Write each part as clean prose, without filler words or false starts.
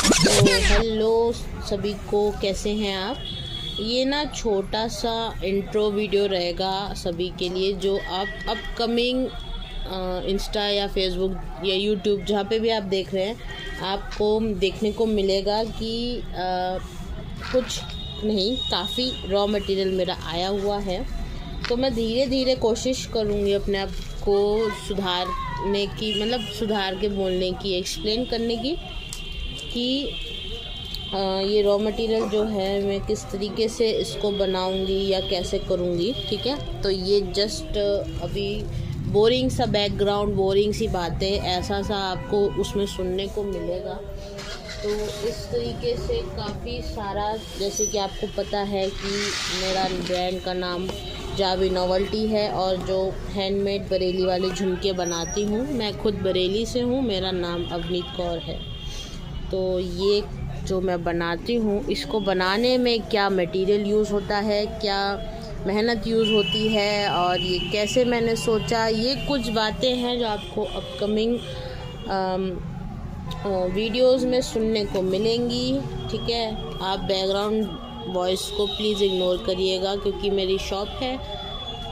तो हेलो सभी को, कैसे हैं आप। ये ना छोटा सा इंट्रो वीडियो रहेगा सभी के लिए, जो आप अपकमिंग इंस्टा या फेसबुक या यूट्यूब जहाँ पे भी आप देख रहे हैं, आपको देखने को मिलेगा कि कुछ नहीं, काफ़ी रॉ मटेरियल मेरा आया हुआ है। तो मैं धीरे धीरे कोशिश करूँगी अपने आप को सुधारने की, मतलब सुधार के बोलने की, एक्सप्लेन करने की कि ये रॉ मटेरियल जो है मैं किस तरीके से इसको बनाऊंगी या कैसे करूंगी। ठीक है, तो ये जस्ट अभी बोरिंग सा बैकग्राउंड, बोरिंग सी बातें, ऐसा सा आपको उसमें सुनने को मिलेगा। तो इस तरीके से काफ़ी सारा, जैसे कि आपको पता है कि मेरा ब्रांड का नाम जावी नॉवेल्टी है और जो हैंडमेड बरेली वाले झुमके बनाती हूँ, मैं खुद बरेली से हूँ, मेरा नाम अवनीत कौर है। तो ये जो मैं बनाती हूँ, इसको बनाने में क्या मटेरियल यूज़ होता है, क्या मेहनत यूज़ होती है और ये कैसे मैंने सोचा, ये कुछ बातें हैं जो आपको अपकमिंग वीडियोस में सुनने को मिलेंगी। ठीक है, आप बैकग्राउंड वॉइस को प्लीज़ इग्नोर करिएगा क्योंकि मेरी शॉप है।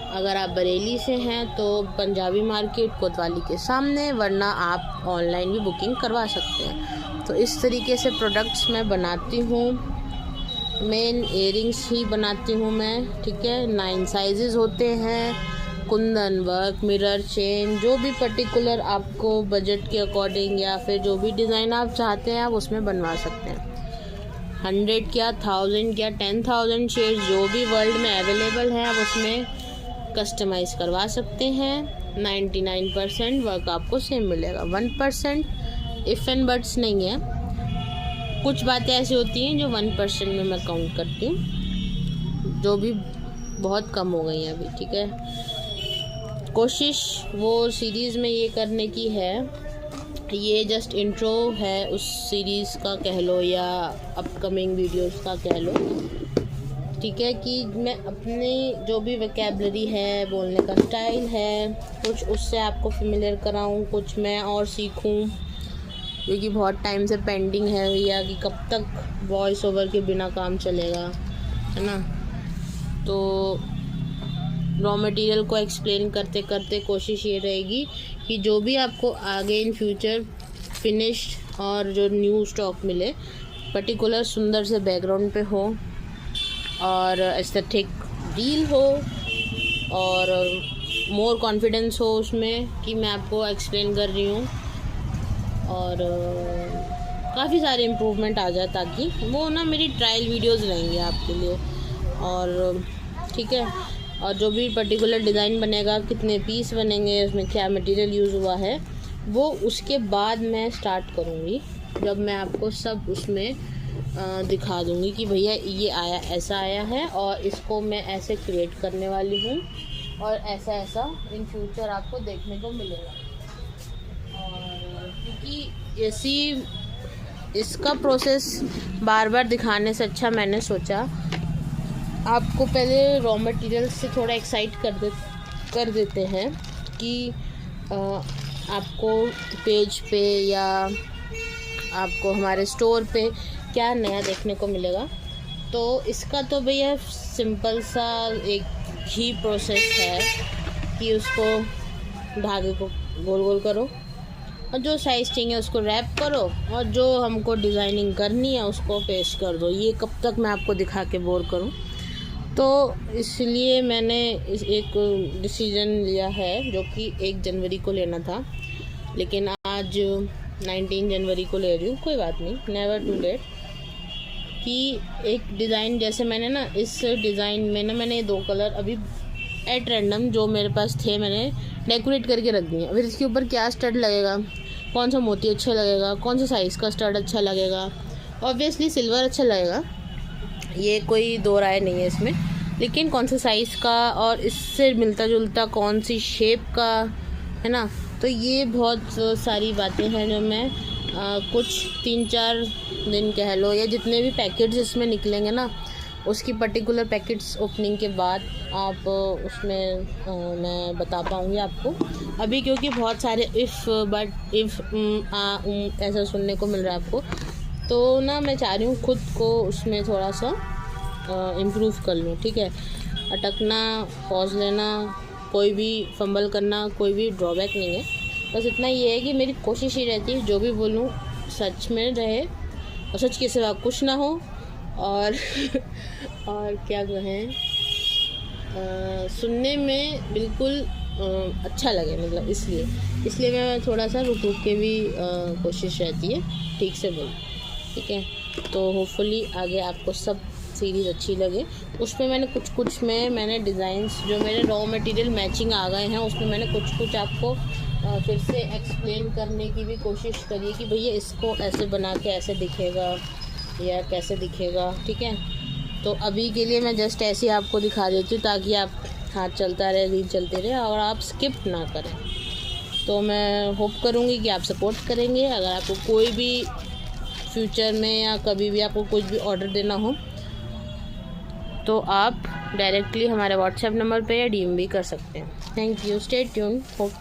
अगर आप बरेली से हैं तो पंजाबी मार्केट कोतवाली के सामने, वरना आप ऑनलाइन भी बुकिंग करवा सकते हैं। तो इस तरीके से प्रोडक्ट्स मैं बनाती हूँ। मेन इयरिंग्स ही बनाती हूँ मैं। ठीक है, 9 साइजेस होते हैं, कुंदन वर्क, मिरर चेन, जो भी पर्टिकुलर आपको बजट के अकॉर्डिंग या फिर जो भी डिज़ाइन आप चाहते हैं आप उसमें बनवा सकते हैं। 100 क्या 1000 क्या 10,000 शेड्स जो भी वर्ल्ड में अवेलेबल है आप उसमें कस्टमाइज़ करवा सकते हैं। 99% वर्क आपको सेम मिलेगा, 1% इफ़ एंड बट्स नहीं है। कुछ बातें ऐसी होती हैं जो 1% में मैं काउंट करती हूँ, जो भी बहुत कम हो गई हैं अभी। ठीक है, कोशिश वो सीरीज़ में ये करने की है, ये जस्ट इंट्रो है उस सीरीज़ का कह लो या अपकमिंग वीडियोस का कह लो। ठीक है, कि मैं अपने जो भी वोकैबलरी है, बोलने का स्टाइल है, कुछ उससे आपको फेमिलियर कराऊं, कुछ मैं और सीखूं, क्योंकि बहुत टाइम से पेंडिंग है भैया कि कब तक वॉइस ओवर के बिना काम चलेगा, है ना। तो रॉ मटेरियल को एक्सप्लेन करते करते कोशिश ये रहेगी कि जो भी आपको आगे इन फ्यूचर फिनिश्ड और जो न्यू स्टॉक मिले, पर्टिकुलर सुंदर से बैकग्राउंड पे हो और एस्थेटिक रील हो और मोर कॉन्फिडेंस हो उसमें कि मैं आपको एक्सप्लेन कर रही हूँ, और काफ़ी सारे इम्प्रूवमेंट आ जाए, ताकि वो ना मेरी ट्रायल वीडियोस रहेंगे आपके लिए। और ठीक है, और जो भी पर्टिकुलर डिज़ाइन बनेगा, कितने पीस बनेंगे, उसमें क्या मटेरियल यूज़ हुआ है, वो उसके बाद मैं स्टार्ट करूँगी, जब मैं आपको सब उसमें दिखा दूँगी कि भैया ये आया, ऐसा आया है और इसको मैं ऐसे क्रिएट करने वाली हूँ और ऐसा ऐसा इन फ्यूचर आपको देखने को मिलेगा। और क्योंकि ऐसी इसका प्रोसेस बार बार दिखाने से अच्छा मैंने सोचा आपको पहले रॉ मटेरियल से थोड़ा एक्साइट कर देते हैं कि आपको पेज पे या आपको हमारे स्टोर पे क्या नया देखने को मिलेगा। तो इसका तो भैया सिंपल सा एक ही प्रोसेस है कि उसको धागे को गोल गोल करो और जो साइज़ चाहिए उसको रैप करो और जो हमको डिज़ाइनिंग करनी है उसको पेस्ट कर दो। ये कब तक मैं आपको दिखा के बोर करूं। तो इसलिए मैंने एक डिसीज़न लिया है जो कि 1 जनवरी को लेना था, लेकिन आज 19 जनवरी को ले रही हूँ। कोई बात नहीं, नेवर टू लेट। कि एक डिज़ाइन जैसे मैंने ना, इस डिज़ाइन में ना मैंने 2 कलर अभी एट रैंडम जो मेरे पास थे मैंने डेकोरेट करके रख दिए। फिर इसके ऊपर क्या स्टड लगेगा, कौन सा मोती अच्छा लगेगा, कौन सा साइज़ का स्टड अच्छा लगेगा, ऑब्वियसली सिल्वर अच्छा लगेगा, ये कोई दो राय नहीं है इसमें। लेकिन कौन सा साइज़ का और इससे मिलता जुलता कौन सी शेप का, है ना। तो ये बहुत सारी बातें हैं जो मैं कुछ 3-4 दिन कह लो, या जितने भी पैकेट्स इसमें निकलेंगे ना, उसकी पर्टिकुलर पैकेट्स ओपनिंग के बाद आप उसमें मैं बता पाऊँगी आपको। अभी क्योंकि बहुत सारे इफ़ बट इफ़ ऐसा सुनने को मिल रहा है आपको, तो ना मैं चाह रही हूँ खुद को उसमें थोड़ा सा इम्प्रूव कर लूँ, ठीक है। अटकना, पॉज लेना, कोई भी फंबल करना कोई भी ड्रॉबैक नहीं है। बस इतना ये है कि मेरी कोशिश ही रहती है जो भी बोलूँ सच में रहे और सच के सिवा कुछ ना हो, और और क्या कहें, सुनने में बिल्कुल अच्छा लगे, मतलब इसलिए मैं थोड़ा सा रुक के भी कोशिश रहती है ठीक से बोल, ठीक है। तो होपफुली आगे आपको सब सीरीज़ अच्छी लगे। उसमें मैंने कुछ में मैंने डिज़ाइंस जो मेरे रॉ मटेरियल मैचिंग आ गए हैं उसमें मैंने कुछ आपको फिर से एक्सप्लेन करने की भी कोशिश करी कि भैया इसको ऐसे बना के ऐसे दिखेगा या कैसे दिखेगा, ठीक है। तो अभी के लिए मैं जस्ट ऐसे आपको दिखा देती हूँ ताकि आप हाथ चलता रहे, रील चलते रहे और आप स्किप ना करें। तो मैं होप करूँगी कि आप सपोर्ट करेंगे। अगर आपको कोई भी फ्यूचर में या कभी भी आपको कुछ भी ऑर्डर देना हो तो आप डायरेक्टली हमारे व्हाट्सएप नंबर पे या डीएम भी कर सकते हैं। Thank you, stay tuned. Hope